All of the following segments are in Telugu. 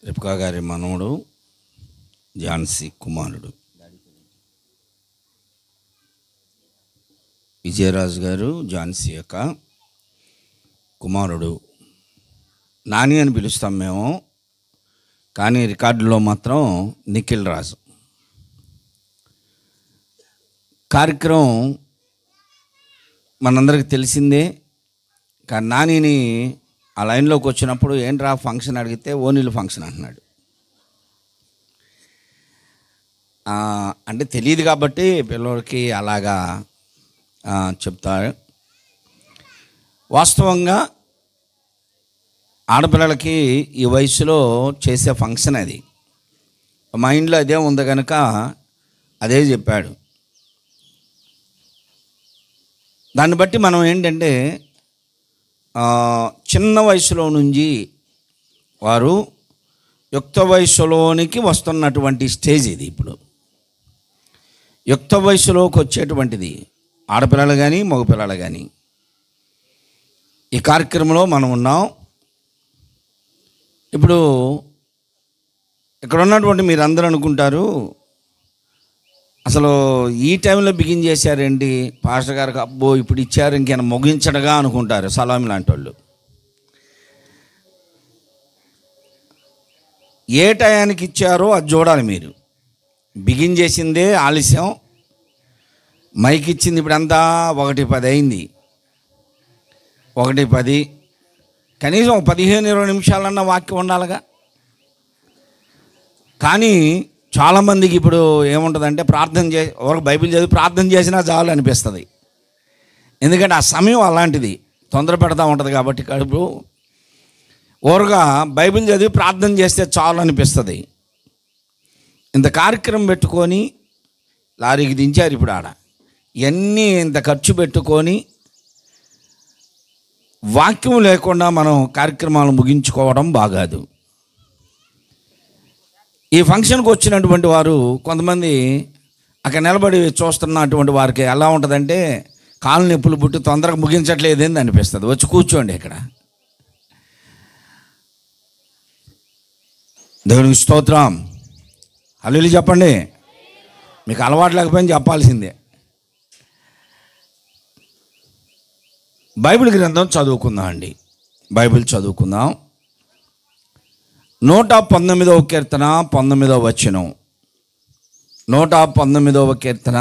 రిప్కా గారి మనవడు ఝాన్సీ కుమారుడు విజయరాజు గారు ఝాన్సీ యొక్క కుమారుడు. నాని అని పిలుస్తాం మేము, కానీ రికార్డులో మాత్రం నిఖిల్ రాజు. కార్యక్రమం మనందరికి తెలిసిందే. కానీ నానిని ఆ లైన్లోకి వచ్చినప్పుడు ఏంట్రా ఫంక్షన్ అడిగితే ఓనీలు ఫంక్షన్ అంటున్నాడు. అంటే తెలియదు కాబట్టి పిల్లలకి అలాగా చెప్తారు. వాస్తవంగా ఆడపిల్లలకి ఈ వయసులో చేసే ఫంక్షన్ అది. మైండ్లో అదే ఉంది కనుక అదే చెప్పాడు. దాన్ని బట్టి మనం ఏంటంటే చిన్న వయసులో నుంచి వారు యుక్త వయసులోనికి వస్తున్నటువంటి స్టేజ్ ఇది. ఇప్పుడు యుక్త వయసులోకి వచ్చేటువంటిది ఆడపిల్లలు కానీ మగపిల్లలు కానీ. ఈ కార్యక్రమంలో మనం ఉన్నాం. ఇప్పుడు ఇక్కడ ఉన్నటువంటి మీరందరూ అనుకుంటారు, అసలు ఈ టైంలో బిగిన్ చేశారేంటి పాస్టర్ గారికి, అబ్బో ఇప్పుడు ఇచ్చారు ఇంకేమైనా ముగించడగా అనుకుంటారు సలామి లాంటి వాళ్ళు. ఏ టయానికి ఇచ్చారో అది చూడాలి మీరు. బిగిన్ చేసిందే ఆలస్యం, మైక్ ఇచ్చింది ఇప్పుడు అంతా 1:10 అయింది. 1:10 కనీసం 15-20 నిమిషాలన్నా వాక్యం ఉండాలిగా. కానీ చాలామందికి ఇప్పుడు ఏముంటుందంటే ప్రార్థన ఎవరికి బైబిల్ చదివి ప్రార్థన చేసినా చాలు అనిపిస్తుంది. ఎందుకంటే ఆ సమయం అలాంటిది, తొందర పెడతా ఉంటుంది కాబట్టి కడుపు ఓరుగా బైబిల్ చదివి ప్రార్థన చేస్తే చాలు అనిపిస్తుంది. ఇంత కార్యక్రమం పెట్టుకొని లారీకి దించారు. ఇప్పుడు ఆడ ఇవన్నీ ఇంత ఖర్చు పెట్టుకొని వాక్యం లేకుండా మనం కార్యక్రమాలు ముగించుకోవడం బాగాదు. ఈ ఫంక్షన్కి వచ్చినటువంటి వారు కొంతమంది అక్కడ నిలబడి చూస్తున్నటువంటి వారికి ఎలా ఉంటుందంటే కాళ్ళు నొప్పులు పుట్టి తొందరగా ముగించట్లేదేంది అనిపిస్తుంది. వచ్చి కూర్చోండి ఇక్కడ. దేవునికి స్తోత్రం, హల్లెలూయా చెప్పండి. మీకు అలవాటు లేకపోయినా చెప్పాల్సిందే. బైబిల్ గ్రంథం చదువుకుందాం అండి. బైబిల్ చదువుకుందాం. 119వ కీర్తన 19వ వచనం. 119వ కీర్తన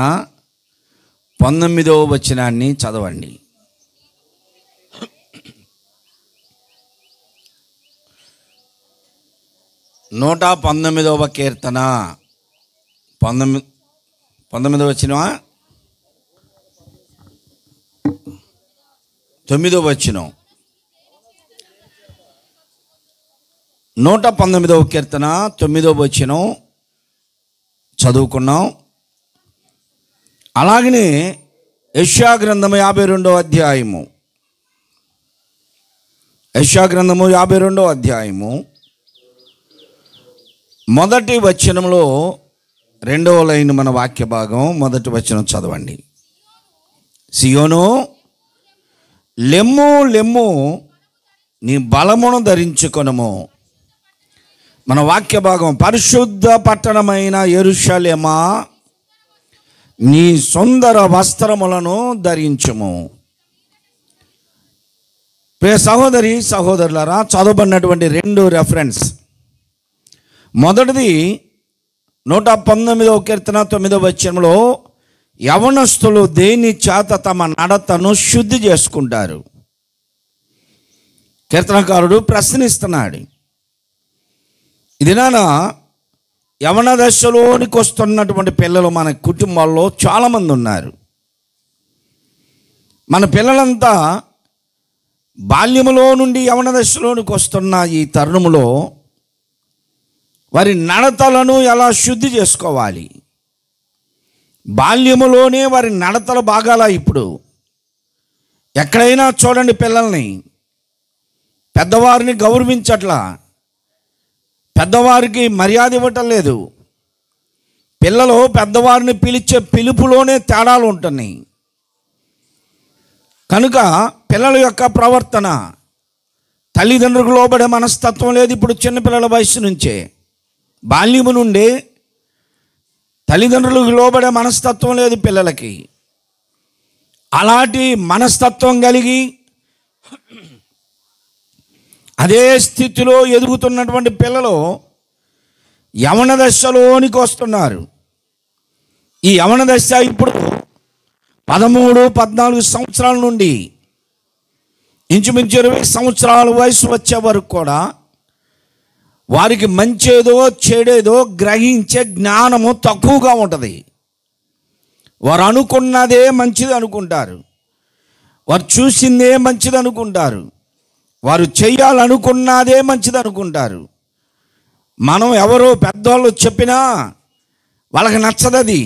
19వ వచనాన్ని చదవండి. నూట 19వ కీర్తన 19వ వచనమా 9వ వచనం. 119వ కీర్తన 9వ వచనం చదువుకున్నాం. అలాగనే యెషయా గ్రంథము 52వ అధ్యాయము. యెషయా గ్రంథము 52వ అధ్యాయము మొదటి వచనంలో 2వ లైన్ మన వాక్య భాగం. మొదటి వచనం చదవండి. సియోను లెమ్ము లెమ్ము, నీ బలమును ధరించుకొనుము. మన వాక్య భాగం, పరిశుద్ధ పట్టణమైన యెరూషలేమా, నీ సుందర వస్త్రములను ధరించుము. ప్రియ సహోదరి సహోదరులారా, చదవబడినటువంటి 2 రెఫరెన్స్. మొదటిది 119వ కీర్తన 9వ వచనంలో యవనస్తులు దేని చేత తమ నడతను శుద్ధి చేసుకుంటారు. కీర్తనకారుడు ప్రశ్నిస్తున్నాడు. ఇది నాన్న యవన దశలోనికి వస్తున్నటువంటి పిల్లలు మన కుటుంబాల్లో చాలామంది ఉన్నారు. మన పిల్లలంతా బాల్యములో నుండి యవన దశలోనికి వస్తున్న ఈ తరుణంలో వారి నడతలను ఎలా శుద్ధి చేసుకోవాలి. బాల్యములోనే వారి నడతలు బాగాలా. ఇప్పుడు ఎక్కడైనా చూడండి, పిల్లల్ని పెద్దవారిని గౌరవించట్లా, పెద్దవారికి మర్యాద ఇవ్వటం లేదు. పిల్లలు పెద్దవారిని పిలిచే పిలుపులోనే తేడాలు ఉంటున్నాయి. కనుక పిల్లల యొక్క ప్రవర్తన, తల్లిదండ్రులకు లోబడే మనస్తత్వం లేదు ఇప్పుడు చిన్నపిల్లల వయసు నుంచే. బాల్యము నుండి తల్లిదండ్రులకు లోబడే మనస్తత్వం లేదు పిల్లలకి. అలాంటి మనస్తత్వం కలిగి అదే స్థితిలో ఎదుగుతున్నటువంటి పిల్లలు యవన దశలోనికి వస్తున్నారు. ఈ యవన దశ ఇప్పుడు 13-14 సంవత్సరాల నుండి ఇంచుమించు 20 సంవత్సరాల వయసు వచ్చే వరకు కూడా వారికి మంచేదో చెడేదో గ్రహించే జ్ఞానము తక్కువగా ఉంటుంది. వారు అనుకున్నదే మంచిది అనుకుంటారు, వారు చూసిందే మంచిది అనుకుంటారు, వారు చెయ్యాలనుకున్నదే మంచిది అనుకుంటారు. మనం ఎవరో పెద్దవాళ్ళు చెప్పినా వాళ్ళకి నచ్చదది.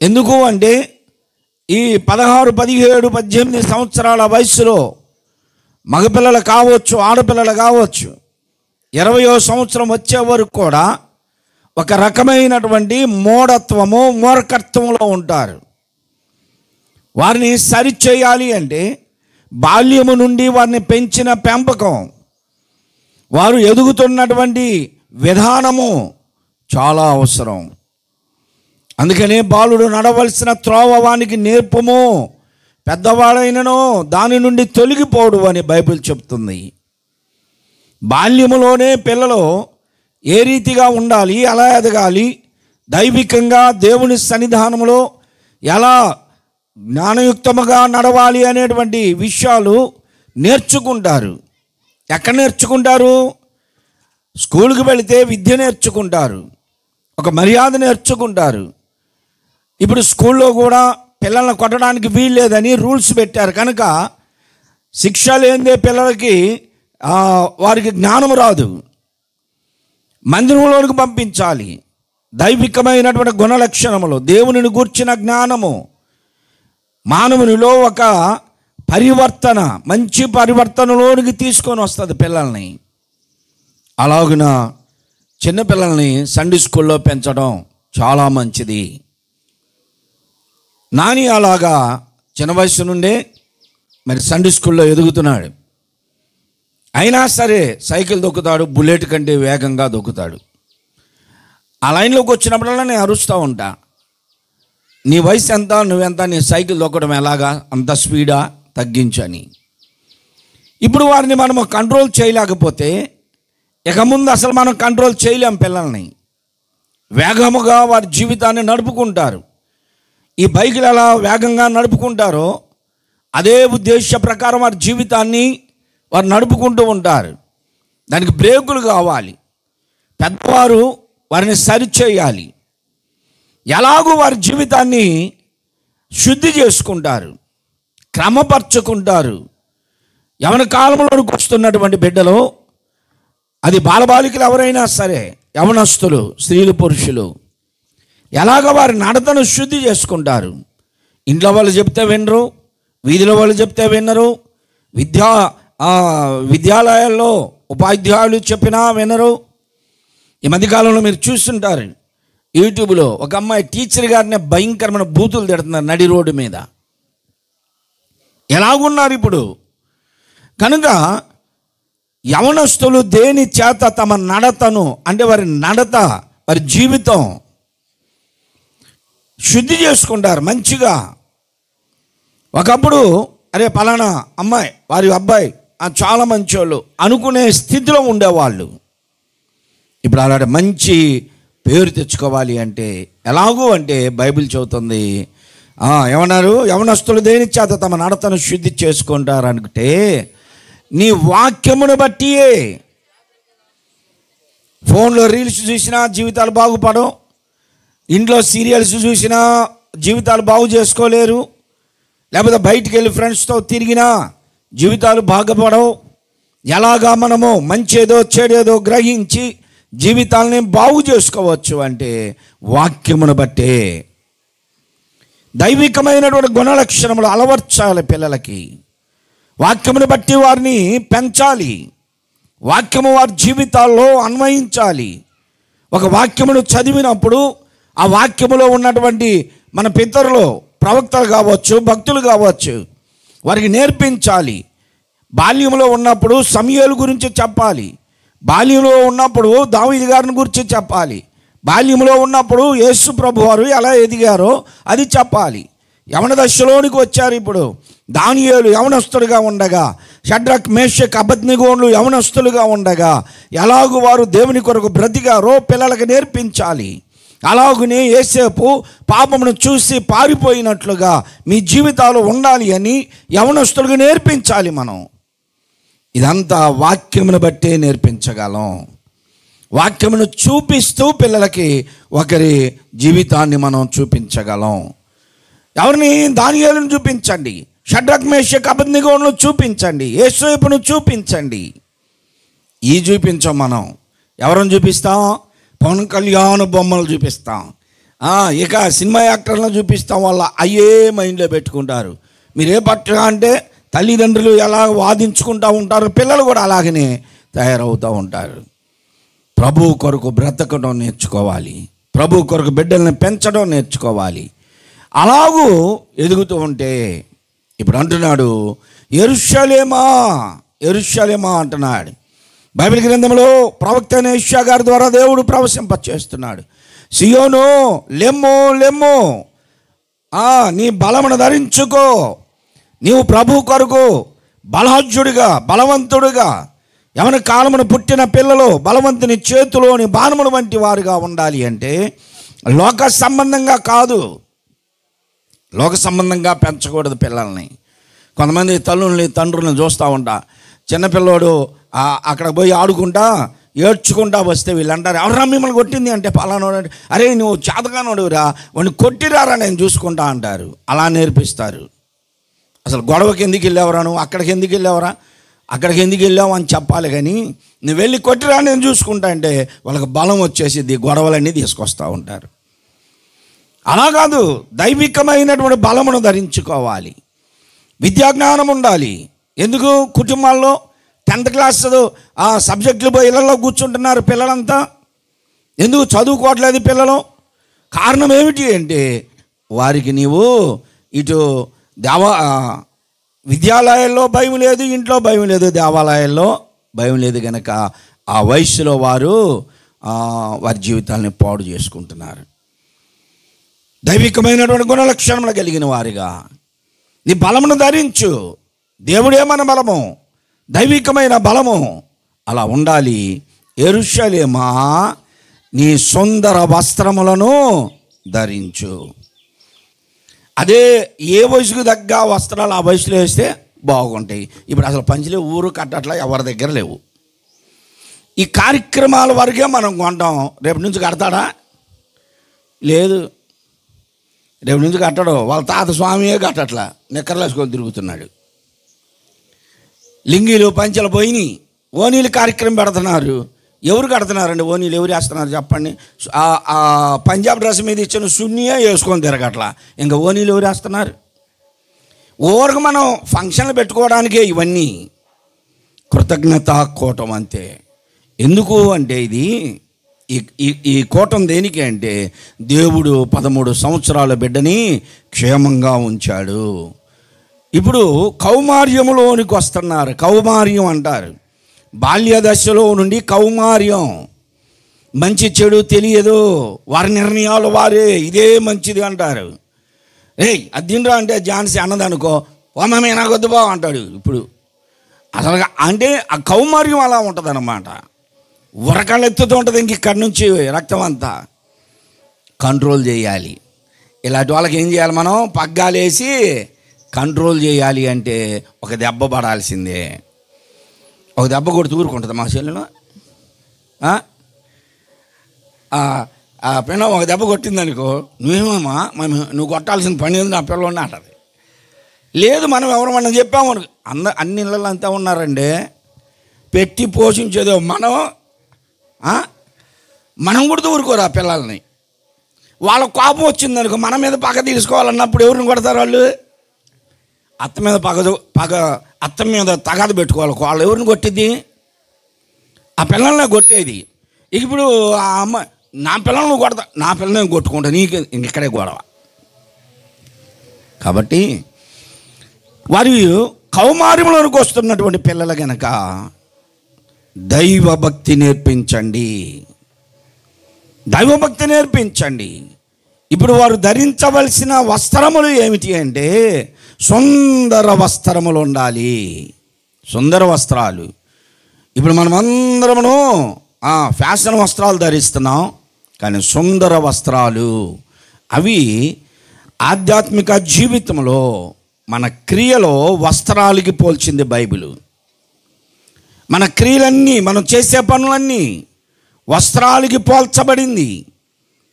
ఎందుకు అంటే ఈ 16, 17, 18 సంవత్సరాల వయసులో మగపిల్లలు కావచ్చు, ఆడపిల్లలు కావచ్చు, 20వ సంవత్సరం వచ్చే వరకు కూడా ఒక రకమైనటువంటి మూఢత్వము, మూర్ఖత్వంలో ఉంటారు. వారిని సరిచేయాలి అంటే బాల్యము నుండి వారిని పెంచిన పెంపకం, వారు ఎదుగుతున్నటువంటి విధానము చాలా అవసరం. అందుకనే బాలుడు నడవలసిన త్రోవ వానికి నేర్పము, పెద్దవాడైనను దాని నుండి తొలగిపోడు అని బైబిల్ చెప్తుంది. బాల్యములోనే పిల్లలు ఏ రీతిగా ఉండాలి, ఎలా ఎదగాలి, దైవికంగా దేవుని సన్నిధానంలో ఎలా జ్ఞానయుక్తముగా నడవాలి అనేటువంటి విషయాలు నేర్చుకుంటారు. ఎక్కడ నేర్చుకుంటారు? స్కూల్కి వెళితే విద్య నేర్చుకుంటారు, ఒక మర్యాద నేర్చుకుంటారు. ఇప్పుడు స్కూల్లో కూడా పిల్లల్ని కొట్టడానికి వీల్లేదని రూల్స్ పెట్టారు కనుక శిక్ష లేనిదే పిల్లలకి వారికి జ్ఞానం రాదు. మందిరంలోనికి పంపించాలి. దైవికమైనటువంటి గుణలక్షణములు, దేవునిని గూర్చిన జ్ఞానము, మానవునిలో ఒక పరివర్తన, మంచి పరివర్తనలోనికి తీసుకొని వస్తుంది పిల్లల్ని. అలాగున చిన్నపిల్లల్ని సండే స్కూల్లో పెంచడం చాలా మంచిది. నాని అలాగా చిన్న వయసు నుండే మరి సండే స్కూల్లో ఎదుగుతున్నాడు. అయినా సరే సైకిల్ దొక్కుతాడు, బుల్లెట్ కంటే వేగంగా దొక్కుతాడు. ఆ లైన్లోకి వచ్చినప్పుడల్లా నేను అరుస్తూ ఉంటా, నీ వయసు ఎంత, నువ్వెంత, నీ సైకిల్ దొక్కడం ఎలాగా, అంత స్పీడా తగ్గించని. ఇప్పుడు వారిని మనము కంట్రోల్ చేయలేకపోతే ఇక ముందు అసలు మనం కంట్రోల్ చేయలేం. పిల్లల్ని వేగముగా వారి జీవితాన్ని నడుపుకుంటారు. ఈ బైకులు ఎలా వేగంగా నడుపుకుంటారో అదే ఉద్దేశ ప్రకారం వారి జీవితాన్ని వారు నడుపుకుంటూ ఉంటారు. దానికి బ్రేకులు కావాలి. పెద్దవారు వారిని సరిచేయాలి. ఎలాగూ వారి జీవితాన్ని శుద్ధి చేసుకుంటారు, క్రమపరుచుకుంటారు. యవన కాలంలోకి వస్తున్నటువంటి బిడ్డలు, అది బాలబాలికలు ఎవరైనా సరే, యవనస్తులు, స్త్రీలు, పురుషులు, ఎలాగ వారి నడతను శుద్ధి చేసుకుంటారు. ఇంట్లో వాళ్ళు చెప్తే వినరు, వీధిలో వాళ్ళు చెప్తే వినరు, విద్యాలయాల్లో ఉపాధ్యాయులు చెప్పినా వినరు. ఈ మధ్యకాలంలో మీరు చూస్తుంటారు యూట్యూబ్లో ఒక అమ్మాయి టీచర్ గారిని భయంకరమైన బూతులు తిడుతున్నారు నడి రోడ్డు మీద. ఎలాగున్నారు ఇప్పుడు? కనుక యవనస్తులు దేని చేత తమ నడతను, అంటే వారి నడత, వారి జీవితం శుద్ధి చేసుకుంటారు మంచిగా. ఒకప్పుడు అరే పలానా అమ్మాయి, వారి అబ్బాయి చాలా మంచోళ్ళు అనుకునే స్థితిలో ఉండేవాళ్ళు. ఇప్పుడు అలాంటి మంచి పేరు తెచ్చుకోవాలి అంటే ఎలాగూ అంటే బైబిల్ చెబుతుంది, ఏమన్నారు? యవనస్తులు దేని చేత తమ నడతను శుద్ధి చేసుకుంటారు అనుకుంటే నీ వాక్యమును బట్టియే. ఫోన్లో రీల్స్ చూసినా జీవితాలు బాగుపడవు, ఇంట్లో సీరియల్స్ చూసినా జీవితాలు బాగు చేసుకోలేరు, లేకపోతే బయటికి వెళ్ళి ఫ్రెండ్స్తో తిరిగినా జీవితాలు బాగుపడవు. ఎలాగా మనము మంచేదో చెడేదో గ్రహించి జీవితాలని బాగు చేసుకోవచ్చు అంటే వాక్యమును బట్టే. దైవికమైనటువంటి గుణలక్షణములు అలవర్చాలి పిల్లలకి. వాక్యమును బట్టి వారిని పెంచాలి. వాక్యము వారి జీవితాల్లో అన్వయించాలి. ఒక వాక్యమును చదివినప్పుడు ఆ వాక్యములో ఉన్నటువంటి మన పితరులు, ప్రవక్తలు కావచ్చు, భక్తులు కావచ్చు, వారికి నేర్పించాలి. బాల్యంలో ఉన్నప్పుడు సమూయేలు గురించి చెప్పాలి, బాల్యంలో ఉన్నప్పుడు దావీదు గారిని గురించి చెప్పాలి, బాల్యంలో ఉన్నప్పుడు యేసు ప్రభు వారు ఎలా ఎదిగారో అది చెప్పాలి. యవన దశలోనికి వచ్చారు. ఇప్పుడు దానియేలు యవనస్తులుగా ఉండగా, షడ్రక్ మేషక్ అబేద్నెగోలు యవనస్తులుగా ఉండగా ఎలాగూ వారు దేవుని కొరకు బ్రతికారో పిల్లలకు నేర్పించాలి. అలాగునే యేసేపు పాపమును చూసి పారిపోయినట్లుగా మీ జీవితాలు ఉండాలి అని యవనస్తులకు నేర్పించాలి. మనం ఇదంతా వాక్యమును బట్టే నేర్పించగలం. వాక్యమును చూపిస్తూ పిల్లలకి ఒకరి జీవితాన్ని మనం చూపించగలం. ఎవరిని? దానియేలును చూపించండి, షడ్రక్ మేషక్ అబేద్నెగోను చూపించండి, యేసేపును చూపించండి. ఈ చూపించాం మనం. ఎవరిని చూపిస్తాం? పవన్ కళ్యాణ్ బొమ్మలు చూపిస్తాం, ఇక సినిమా యాక్టర్లను చూపిస్తాం. వాళ్ళ అయ్యే మైండ్లో పెట్టుకుంటారు. మీరే పట్ల అంటే తల్లిదండ్రులు ఎలా వాదించుకుంటూ ఉంటారు, పిల్లలు కూడా అలాగనే తయారవుతూ ఉంటారు. ప్రభు కొరకు బ్రతకడం నేర్చుకోవాలి, ప్రభు కొరకు బిడ్డల్ని పెంచడం నేర్చుకోవాలి. అలాగూ ఎదుగుతూ ఉంటే ఇప్పుడు అంటున్నాడు, యెరూషలేమా యెరూషలేమా అంటున్నాడు. బైబిల్ గ్రంథంలో ప్రవక్త అయిన యెషయా గారి ద్వారా దేవుడు ప్రవశింపచేస్తున్నాడు. సియోను లెమ్ము లెమ్ము, నీ బలమును ధరించుకో, నీవు ప్రభు కొరకు బలాఢ్యుడిగా బలవంతుడిగా, యవన కాలమును పుట్టిన పిల్లలు బలవంతుని చేతిలోని బాణముల వంటి వారుగా ఉండాలి. అంటే లోక సంబంధంగా కాదు, లోక సంబంధంగా పెంచకూడదు పిల్లల్ని. కొంతమంది తల్లుల్ని తండ్రులను చూస్తూ ఉంటా, చిన్నపిల్లోడు అక్కడ పోయి ఆడుకుంటా ఏడ్చుకుంటా వస్తే వీళ్ళు అంటారు, ఎవరా మిమ్మల్ని కొట్టింది అంటే పలానోడు, అరే నువ్వు చేతగానోడురా, వాడిని కొట్టిరారా నేను చూసుకుంటా అంటారు. అలా నేర్పిస్తారు. అసలు గొడవకి ఎందుకు వెళ్ళావురా, నువ్వు అక్కడికి ఎందుకు వెళ్ళావురా, అక్కడికి ఎందుకు వెళ్ళావు అని చెప్పాలి. కానీ నువ్వు వెళ్ళి కొట్టిరా నేను చూసుకుంటా అంటే వాళ్ళకి బలం వచ్చేసి గొడవలన్నీ తీసుకొస్తూ ఉంటారు. అలా కాదు, దైవికమైనటువంటి బలమును ధరించుకోవాలి, విద్యాజ్ఞానం ఉండాలి. ఎందుకు కుటుంబాల్లో 10th క్లాస్ సబ్జెక్టులు పోయి ఇళ్లలో కూర్చుంటున్నారు పిల్లలంతా? ఎందుకు చదువుకోవట్లేదు పిల్లలు? కారణం ఏమిటి అంటే వారికి నీవు ఇటు విద్యాలయాల్లో భయం లేదు, ఇంట్లో భయం లేదు, దేవాలయాల్లో భయం లేదు. కనుక ఆ వయసులో వారు వారి జీవితాలని పాడు చేసుకుంటున్నారు. దైవికమైనటువంటి గుణ లక్షణములు కలిగిన వారిగా నీ బలమును ధరించు. దేవుడే మన బలము, దైవికమైన బలము. అలా ఉండాలి. యెరూషలేమా నీ సుందర వస్త్రములను ధరించు. అదే ఏ వయసుకు తగ్గ వస్త్రాలు ఆ వయసులో వేస్తే బాగుంటాయి. ఇప్పుడు అసలు పంచలే ఊరు కట్టట్లా ఎవరి దగ్గర లేవు. ఈ కార్యక్రమాల వరకే మనం కొంటాం. రేపు నుంచి కడతాడా? లేదు, రేపు నుంచి కట్టడు. వాళ్ళ తాత స్వామియే కట్టట్లా, నిక్కర్లేసుకొని తిరుగుతున్నాడు. లింగీలు పంచెలు పోయినాయి, ఓనీలు కార్యక్రమం పెడుతున్నారు. ఎవరు కడుతున్నారండి ఓనీలు? ఎవరు వేస్తున్నారు చెప్పండి? పంజాబ్ డ్రెస్ మీద ఇచ్చిన సున్నియే వేసుకొని తిరగట్లా, ఇంకా ఓనీలు ఎవరు వేస్తున్నారు? ఊరికి మనం ఫంక్షన్లు పెట్టుకోవడానికే ఇవన్నీ. కృతజ్ఞత కూటం అంతే. ఎందుకు అంటే ఇది ఈ కూటం దేనికి అంటే దేవుడు 13 సంవత్సరాల బిడ్డని క్షేమంగా ఉంచాడు. ఇప్పుడు కౌమార్యములోనికి వస్తున్నారు. కౌమార్యం అంటారు. బాల్య దశలో నుండి కౌమార్యం, మంచి చెడు తెలియదు, వారి నిర్ణయాలు వారే, ఇదే మంచిది అంటారు. అది తినరా అంటే ఝాన్సీ అన్నదనుకో, ఓమమే నాకొద్దు బా అంటాడు. ఇప్పుడు అసలు అంటే ఆ కౌమార్యం అలా ఉంటుంది అన్నమాట. ఉరకాళ్ళు ఎత్తుతూ ఉంటుంది. ఇంక ఇక్కడి నుంచి రక్తం అంతా కంట్రోల్ చేయాలి. ఇలాంటి వాళ్ళకి ఏం చేయాలి? మనం పగ్గాలేసి కంట్రోల్ చేయాలి. అంటే ఒక దెబ్బ పడాల్సిందే. ఒక దెబ్బ కొడుతూ ఊరుకుంటుంది మా చెల్లెలు. ఆ పిల్ల ఒక దెబ్బ కొట్టిందనుకో, నువ్వేమమ్మా నువ్వు కొట్టాల్సిన పని ఉంది నా పిల్లలు అంటది. లేదు, మనం ఎవరమన్నా చెప్పాము అన్ని ఇళ్ళల్లో అంతా ఉన్నారండి, పెట్టి పోషించేదో మనం కూడా ఊరుకోరు ఆ పిల్లల్ని. వాళ్ళ కోపం వచ్చిందనుకో, మన మీద పగ తీసుకోవాలన్నప్పుడు ఎవరిని కొడతారు వాళ్ళు? అత్త మీద అత్త మీద తగాద పెట్టుకోవాలి. వాళ్ళు ఎవరిని కొట్టిద్ది? ఆ పిల్లల్ని కొట్టేది. ఇప్పుడు ఆ అమ్మ నా పిల్లల్ని కొడతా, నా పిల్లల్ని కొట్టుకుంటా, నీకు ఇక్కడే గొడవ. కాబట్టి వారి కౌమారంలోనికి వస్తున్నటువంటి పిల్లలు గనక దైవభక్తి నేర్పించండి, దైవభక్తి నేర్పించండి. ఇప్పుడు వారు ధరించవలసిన వస్త్రములు ఏమిటి అంటే సుందర వస్త్రములు ఉండాలి, సుందర వస్త్రాలు. ఇప్పుడు మనమందరమును ఫ్యాషన్ వస్త్రాలు ధరిస్తున్నాం, కానీ సుందర వస్త్రాలు అవి ఆధ్యాత్మిక జీవితంలో మన క్రియలో వస్త్రాలకి పోల్చింది బైబిల్. మన క్రియలన్నీ, మనం చేసే పనులన్నీ వస్త్రాలకి పోల్చబడింది.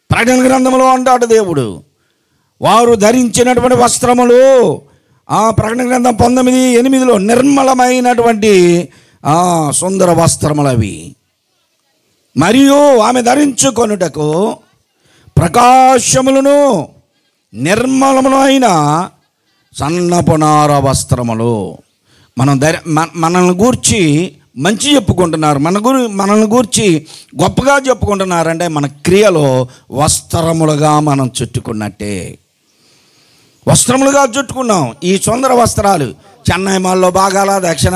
ప్రకటన గ్రంథంలో అంటాడు దేవుడు, వారు ధరించినటువంటి వస్త్రములు ప్రకటన గ్రంథం 19:8 నిర్మలమైనటువంటి సుందర వస్త్రములు అవి. మరియు ఆమె ధరించుకొనుటకు ప్రకాశములను నిర్మలములైన సన్నపునార వస్త్రములు. మనల్ని గూర్చి మంచి చెప్పుకుంటున్నారు, మనల్ని గూర్చి గొప్పగా చెప్పుకుంటున్నారంటే మన క్రియలో వస్త్రములుగా మనం చుట్టుకున్నట్టే. వస్త్రములుగా చుట్టుకున్నాం. ఈ సుందర వస్త్రాలు చెన్నై మాల్లో బాగాల, దక్షిణ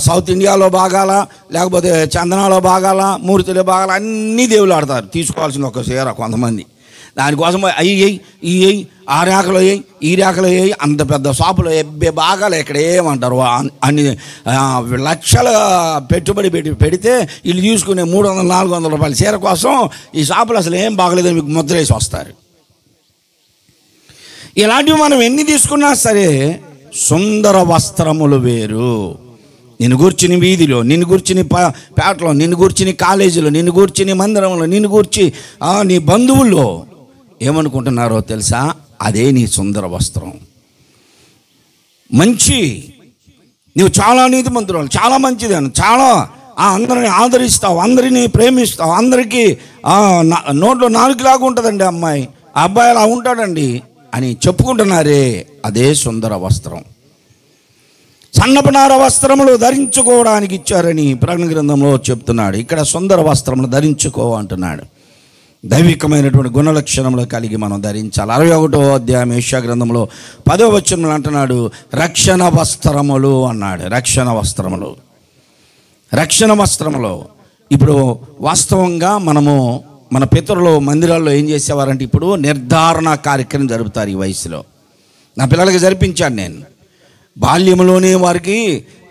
సౌత్ ఇండియాలో బాగాల, లేకపోతే చందనాలో బాగాల, మూర్తిలో బాగాల, అన్నీ దేవుళ్ళు ఆడతారు. తీసుకోవాల్సిన ఒక చీర కొంతమంది, దానికోసం ఈ ఆ రేఖలో ఈ రేఖలో అంత పెద్ద షాపులో బాగాలే ఇక్కడ ఏమంటారు, అన్ని లక్షల పెట్టుబడి పెడితే వీళ్ళు తీసుకునే 300-400 రూపాయల చీర కోసం ఈ షాపులు అసలు ఏం బాగలేదని మీకు ముద్ర వేసి వస్తారు. ఇలాంటివి మనం ఎన్ని తీసుకున్నా సరే సుందర వస్త్రములు వేరు. నిన్ను గూర్చిని వీధిలో, నిన్ను గూర్చిని పేటలో, నిన్ను గూర్చిని కాలేజీలో, నిన్ను గూర్చిని మందిరంలో, నిన్ను గూర్చి నీ బంధువుల్లో ఏమనుకుంటున్నారో తెలుసా? అదే నీ సుందర వస్త్రం. మంచి, నువ్వు చాలా నీతిమంతురాలు, చాలా మంచిదని, చాలా అందరిని ఆదరిస్తావు, అందరినీ ప్రేమిస్తావు, అందరికీ నోట్లో నాలుగులాగా ఉంటుందండి అమ్మాయి, ఆ అబ్బాయి అలా ఉంటాడండి అని చెప్పుకుంటున్నారే, అదే సుందర వస్త్రం. సన్నపునార వస్త్రములు ధరించుకోవడానికి ఇచ్చారని ప్రకటన గ్రంథంలో చెప్తున్నాడు. ఇక్కడ సుందర వస్త్రములు ధరించుకో అంటున్నాడు. దైవికమైనటువంటి గుణలక్షణములు కలిగి మనం ధరించాలి. 61వ అధ్యాయం యెషయా గ్రంథంలో 10వ వచనంలో అంటున్నాడు, రక్షణ వస్త్రములు అన్నాడు. రక్షణ వస్త్రములు, రక్షణ వస్త్రములు. ఇప్పుడు వాస్తవంగా మనము మన పితరులు మందిరాల్లో ఏం చేసేవారంటే, ఇప్పుడు నిర్ధారణ కార్యక్రమం జరుపుతారు ఈ వయసులో. నా పిల్లలకి జరిపించాను నేను. బాల్యంలోనే వారికి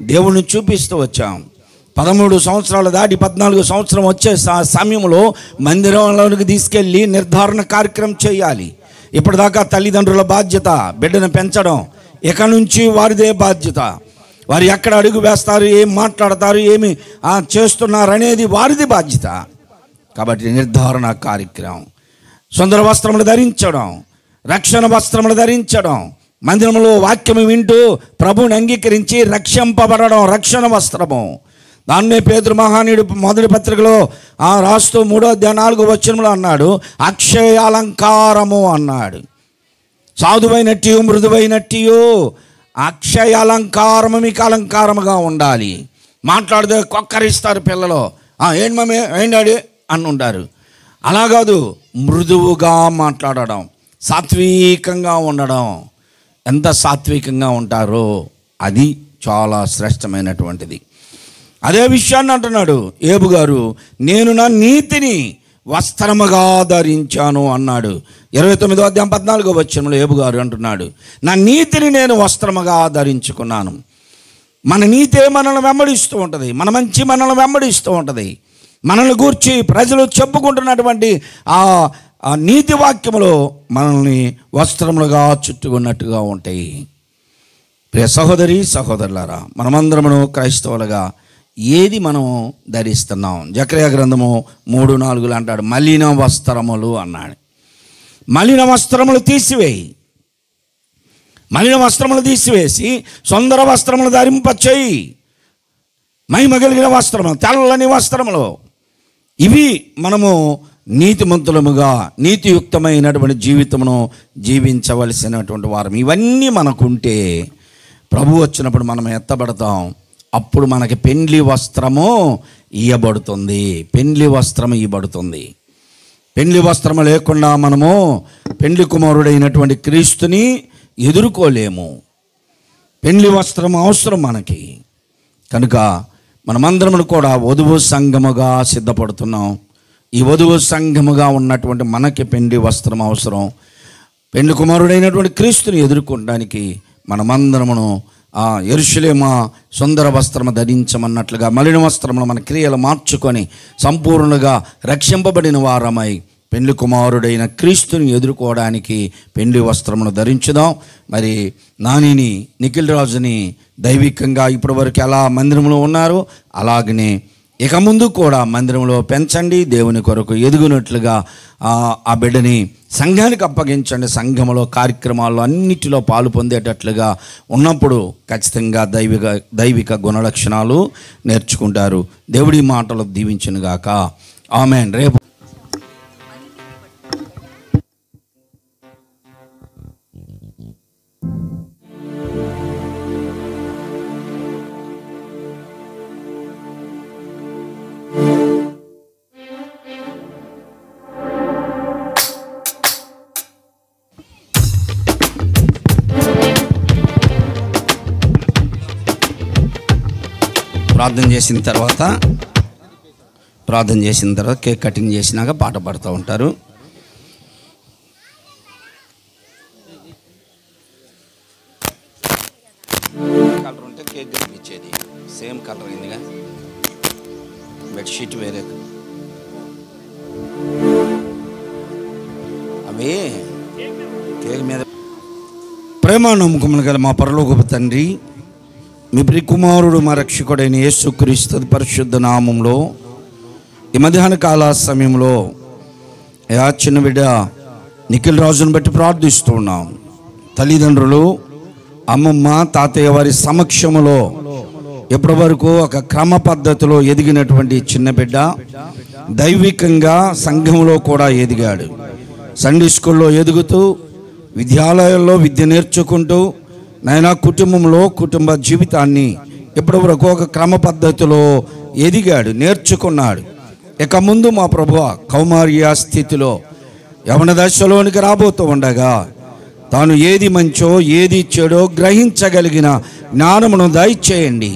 దేవుణ్ణి చూపిస్తూ వచ్చాం. 13 సంవత్సరాలు దాటి 14 సంవత్సరం వచ్చే సమయంలో మందిరంలోనికి తీసుకెళ్ళి నిర్ధారణ కార్యక్రమం చేయాలి. ఇప్పటిదాకా తల్లిదండ్రుల బాధ్యత బిడ్డను పెంచడం, ఇక నుంచి వారిదే బాధ్యత. వారు ఎక్కడ అడుగు వేస్తారు, ఏం మాట్లాడతారు, ఏమి చేస్తున్నారు అనేది వారిది బాధ్యత. కాబట్టి నిర్ధారణ కార్యక్రమం, సుందర వస్త్రములు ధరించడం, రక్షణ వస్త్రములు ధరించడం, మందిరంలో వాక్యము వింటూ ప్రభువుని అంగీకరించి రక్షింపబడడం రక్షణ వస్త్రము. దాన్నే పేతురు మహానీయుడు మొదటి పత్రికలో రాస్తూ 3వ అధ్యాయం 4వ వచనంలో అన్నాడు, అక్షయ అలంకారము అన్నాడు. సాధువైనట్టు మృదువైనట్టు అక్షయ అలంకారము మీకు అలంకారముగా ఉండాలి. మాట్లాడితే కొక్కరిస్తారు పిల్లలు, ఏంటి మమ్మీ, ఏంటి డాడీ అని ఉంటారు. అలా కాదు, మృదువుగా మాట్లాడడం, సాత్వికంగా ఉండడం. ఎంత సాత్వికంగా ఉంటారో అది చాలా శ్రేష్టమైనటువంటిది. అదే విషయాన్ని అంటున్నాడు ఏబు గారు, నేను నా నీతిని వస్త్రముగా ధరించాను అన్నాడు. 29వ అధ్యాయం 14వ వచనంలో ఏబు గారు అంటున్నాడు, నా నీతిని నేను వస్త్రముగా ధరించుకున్నాను. మన నీతే మనల్ని వెంబడిస్తూ ఉంటుంది, మన మంచి మనల్ని వెంబడిస్తూ ఉంటుంది. మనల్ని గూర్చి ప్రజలు చెప్పుకుంటున్నటువంటి ఆ నీతి వాక్యములో మనల్ని వస్త్రములుగా చుట్టుకున్నట్టుగా ఉంటాయి. ప్రియ సహోదరి సహోదరులారా, మనమందరము క్రైస్తవులుగా ఏది మనం ధరిస్తున్నాం? జకర్యా గ్రంథము 3:4 అంటాడు, మలిన వస్త్రములు అన్నాడు. మలిన వస్త్రములు తీసివేయి, మలిన వస్త్రములు తీసివేసి సుందర వస్త్రములు ధరింపచేయి. మహిమ కలిగిన వస్త్రములు, తెల్లని వస్త్రములు, ఇవి మనము నీతిమంతులముగా నీతియుక్తమైనటువంటి జీవితమును జీవించవలసినటువంటి వారం. ఇవన్నీ మనకుంటే ప్రభు వచ్చినప్పుడు మనం ఎత్తబడతాం. అప్పుడు మనకి పెండ్లి వస్త్రము ఇయ్యబడుతుంది, పెండ్లి వస్త్రము ఇవ్వబడుతుంది. పెండ్లి వస్త్రము లేకుండా మనము పెండ్లి కుమారుడైనటువంటి క్రీస్తుని ఎదుర్కోలేము. పెండ్లి వస్త్రం అవసరం మనకి. కనుక మనమందరము కూడా వధువు సంఘముగా సిద్ధపడుతున్నాం. ఈ వధువు సంఘముగా ఉన్నటువంటి మనకి పెండ్లి వస్త్రం అవసరం. పెండ్లి కుమారుడైనటువంటి క్రీస్తుని ఎదుర్కొనడానికి మనమందరమును యెరూషలేమా సుందర వస్త్రము ధరించమన్నట్లుగా మలిన వస్త్రమును మన క్రియలు మార్చుకొని సంపూర్ణంగా రక్షింపబడిన వారమై పెండ్లి కుమారుడైన క్రీస్తుని ఎదుర్కోవడానికి పెండ్లి వస్త్రమును ధరించుదాం. మరి నానిని, నిఖిల్ రాజుని దైవికంగా ఇప్పటివరకు ఎలా మందిరంలో ఉన్నారు అలాగనే ఇక ముందు కూడా మందిరంలో పెంచండి. దేవుని కొరకు ఎదుగునట్లుగా ఆ బిడ్డని సంఘానికి అప్పగించండి. సంఘములో కార్యక్రమాల్లో అన్నిటిలో పాలు పొందేటట్లుగా ఉన్నప్పుడు ఖచ్చితంగా దైవిక గుణలక్షణాలు నేర్చుకుంటారు. దేవుడి మాటలు దీవించునుగాక. ఆమేన్. రేపు ప్రార్థన చేసిన తర్వాత కేక్ కటింగ్ చేసినాక పాట పాడుతూ ఉంటారు. కలర్ ఉంటే కేక్ కనిపించేది సేమ్ కలర్ అయిందిగా. బెడ్షీట్ వేరే, అవి కేక్ మీద. ప్రేమ నమ్మకములు గల మా పరలోకపు తండ్రి, మీ ప్రియకుమారుడు మా రక్షకుడైన యేసుక్రీస్తు పరిశుద్ధ నామంలో ఈ మధ్యాహ్న కాల సమయంలో చిన్న బిడ్డ నిఖిల్ రాజును బట్టి ప్రార్థిస్తూ ఉన్నాం. తల్లిదండ్రులు, అమ్మమ్మ, తాతయ్య వారి సమక్షంలో ఎప్పటి వరకు ఒక క్రమ పద్ధతిలో ఎదిగినటువంటి చిన్న బిడ్డ దైవికంగా సంఘంలో కూడా ఎదిగాడు. సండే స్కూల్లో ఎదుగుతూ విద్యాలయాల్లో విద్య నేర్చుకుంటూ నాయనా కుటుంబంలో కుటుంబ జీవితాన్ని ఇప్పటివరకు ఒక క్రమ పద్ధతిలో ఎదిగాడు, నేర్చుకున్నాడు. ఇక ముందు మా ప్రభువా కౌమార్య స్థితిలో యవన దశలోనికి రాబోతూ ఉండగా తాను ఏది మంచో ఏది చెడో గ్రహించగలిగిన జ్ఞానమును దయచేయండి.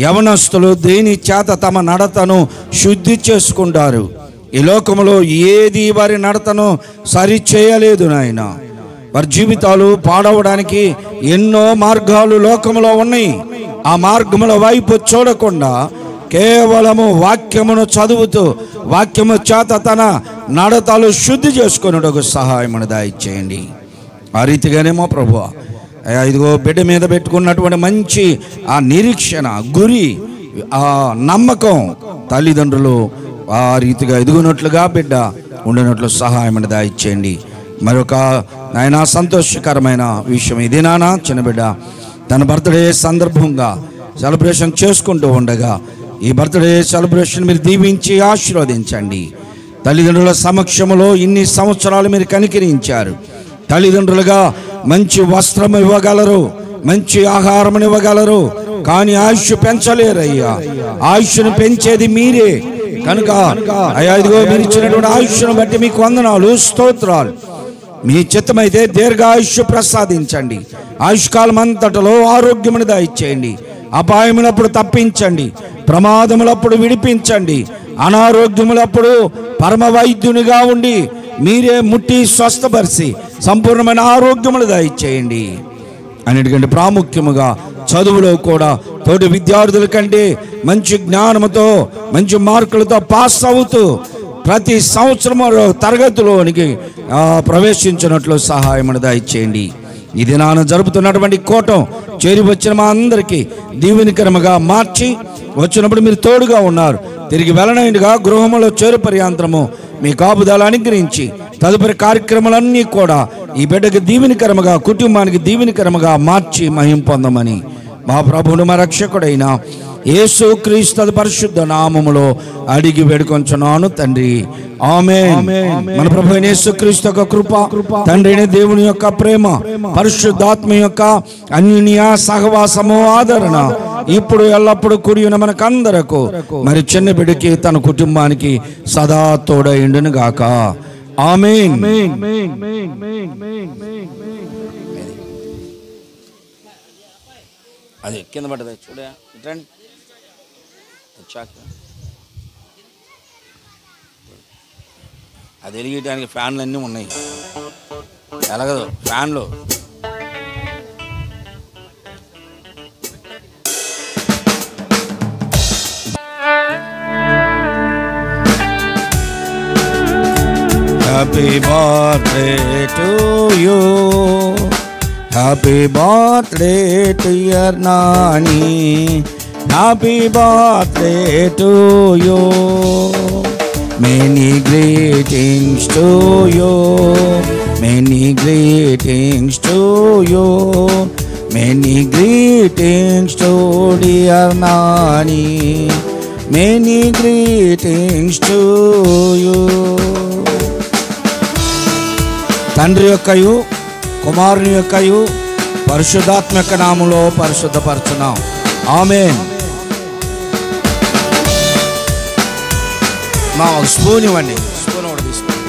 యవనస్తులు దేని చేత తమ నడతను శుద్ధి చేసుకుంటారు. ఈ లోకంలో ఏది వారి నడతను సరిచేయలేదు నాయన. వారి జీవితాలు పాడవడానికి ఎన్నో మార్గాలు లోకంలో ఉన్నాయి. ఆ మార్గముల వైపు చూడకుండా కేవలము వాక్యమును చదువుతూ వాక్యము చేత తన నడతలు శుద్ధి చేసుకున్నట్టుకు సహాయమును దయచేయండి. ఆ రీతిగానే మా ప్రభువా ఇదిగో బిడ్డ మీద పెట్టుకున్నటువంటి మంచి ఆ నిరీక్షణ, గురి, ఆ నమ్మకం తల్లిదండ్రులు ఆ రీతిగా ఎదుగునట్లుగా బిడ్డ ఉండినట్లు సహాయమును దయచేయండి. మరొక నాయన సంతోషకరమైన విషయం ఇది, నాన్న చిన్న బిడ్డ తన బర్త్డే సందర్భంగా సెలబ్రేషన్ చేసుకుంటూ ఉండగా ఈ బర్త్డే సెలబ్రేషన్ మీరు దీవించి ఆశీర్వదించండి. తల్లిదండ్రుల సమక్షంలో ఇన్ని సంవత్సరాలు మీరు కనికరించారు. తల్లిదండ్రులుగా మంచి వస్త్రం ఇవ్వగలరు, మంచి ఆహారం ఇవ్వగలరు, కానీ ఆయుష్ పెంచలేరయ్యా. ఆయుష్ను పెంచేది మీరే. కనుక అయ్యా ఇదిగో మీరు ఇచ్చినటువంటి ఆయుష్ను బట్టి మీకు వందనాలు, స్తోత్రాలు. మీ చిత్తమైతే దీర్ఘాయుష్ ప్రసాదించండి. ఆయుష్కాలం అంతటలో ఆరోగ్యమును దయచేయండి. అపాయములప్పుడు తప్పించండి, ప్రమాదములప్పుడు విడిపించండి, అనారోగ్యములప్పుడు పరమ వైద్యునిగా ఉండి మీరే ముట్టి స్వస్థపరిచి సంపూర్ణమైన ఆరోగ్యములు దయచేయండి. అన్నిటికంటే ప్రాముఖ్యముగా చదువులో కూడా తోటి విద్యార్థుల కంటే మంచి జ్ఞానముతో మంచి మార్కులతో పాస్ అవుతూ ప్రతి సంవత్సరం తరగతిలోనికి ప్రవేశించినట్లు సహాయమును దయచేయండి. ఈ దినాన జరుపుతున్నటువంటి కూటం చేరి వచ్చిన మా అందరికీ దీవెనకరముగా మార్చి వచ్చినప్పుడు మీరు తోడుగా ఉన్నారు. తిరిగి వెళ్ళనైనగా గృహములో చేరు పర్యాంతరము మీ కాపుదల అనుగ్రహించి తదుపరి కార్యక్రమాలన్నీ కూడా ఈ బిడ్డకి దీవెనకరముగా, కుటుంబానికి దీవెనకరముగా మార్చి మహిమ పొందమని మా ప్రభువును మా రక్షకుడైన యేసుక్రీస్తు పరిశుద్ధ నామములో అడిగి వేడుకొంచున్నాను తండ్రి, ఆమేన్. మన ప్రభు యేసుక్రీస్తు యొక్క కృప, తండ్రి దేవుని యొక్క ప్రేమ, పరిశుద్ధాత్మ యొక్క అన్యోన్య సహవాసము, ఆదరణ ఇప్పుడు ఎల్లప్పుడు కూడి ఉన్న మనకందరకు మరి చిన్న బిడ్డకి తన కుటుంబానికి సదా తోడైండును గాక. ఆమేన్. అది కింద పడ్డది చూడే ఇటండి చాక అది వెలిగించడానికి ఫ్యాన్లు అన్నీ ఉన్నాయి ఎలాగదు ఫ్యాన్లు Happy birthday to you. Happy birthday to your Nani. Happy birthday to you. Many greetings to you. Many greetings to you. Many greetings to dear Nani. Many greetings to you. తండ్రి యొక్కయు కుమారుని యొక్కయు పరిశుద్ధాత్మ యొక్క నామములో పరిశుద్ధపరచున్నాం. ఆమేన్. మా ఒక స్పూన్ ఇవ్వండి. స్పూన్ ఒకటి తీసుకోండి.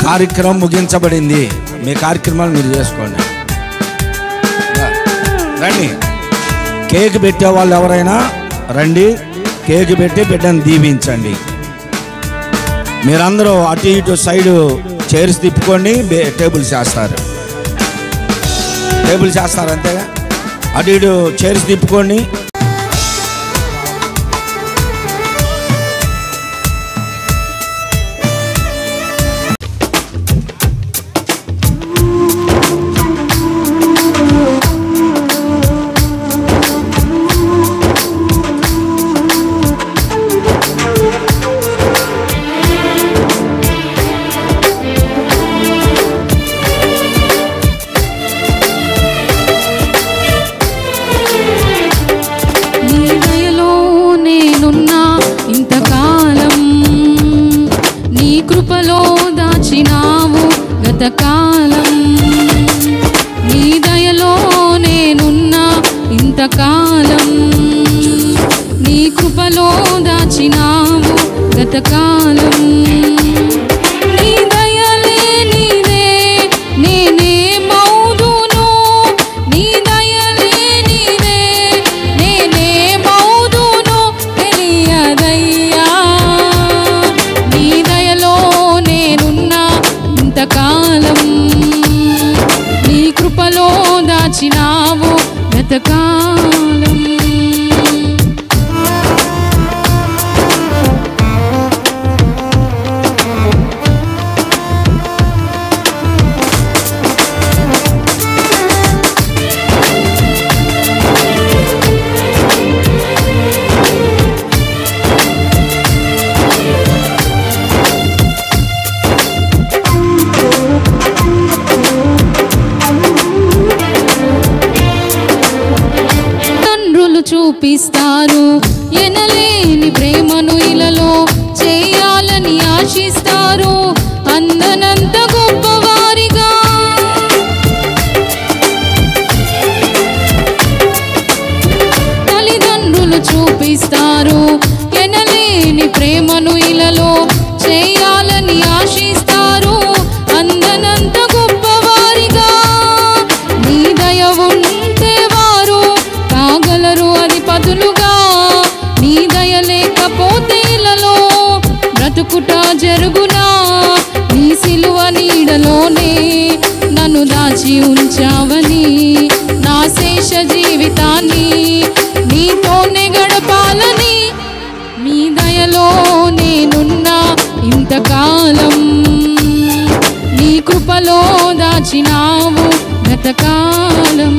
కార్యక్రమం ముగించబడింది. మీ కార్యక్రమాలు మీరు చేసుకోండి. రండి. కేక్ పెట్టే వాళ్ళు ఎవరైనా రండి. కేక్ పెట్టి బిడ్డను దీవించండి. మీరందరూ అటు ఇటు సైడు చైర్స్ తిప్పుకోండి. టేబుల్స్ చేస్తారు. టేబుల్స్ చేస్తారు అంతేగా. అటు ఇటు చైర్స్ తిప్పుకోండి. కాలం నీ దయలో నేనున్నా ఇంతకాలం నీ కృపలో దాచినావు గతకాలం నీ దయలే నీదే నేనే మౌదును నీ దయలే నీదే నేనే మౌదును తెలియదయ్యా నీ దయలో నేనున్నా ఇంతకాలం నీ కృపలో దాచినావు గతకాలం చూపిస్తారు ఎనలేని ప్రేమను ఇలలో చేయాలని ఆశిస్తారు అందనంత గొప్పవారిగా తల్లిదండ్రులు చూపిస్తారు ఎనలేని ప్రేమను ఇలలో చేయాలని ఆశిస్తారు అందనంత గొప్పవారిగా నీ దయ ఉంటే వారు కాగలరు అధిపతులుగా నీ దయ లేకపోతే ఇలలో బ్రతుకుట జరుగునా నీ సిలువ నీడలోనే నన్ను దాచి ఉంచావని నా శేష జీవితాన్ని నీతోనే గడపాలని నీ దయలో నేనున్నా ఇంతకాలం నీ కృపలో దాచినావు గతకాలం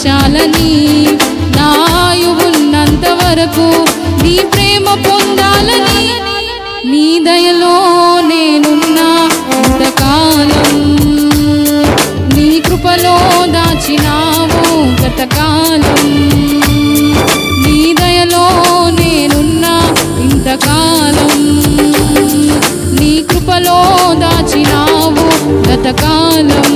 జీవించాలని, నాయువున్నంత వరకు నీ ప్రేమ పొందాలని, నీ దయలో నేనున్నా ఇంతకాలం, నీ కృపలో దాచినావు గతకాలం, నీ దయలో నేనున్నా ఇంతకాలం, నీ కృపలో దాచినావు గతకాలం.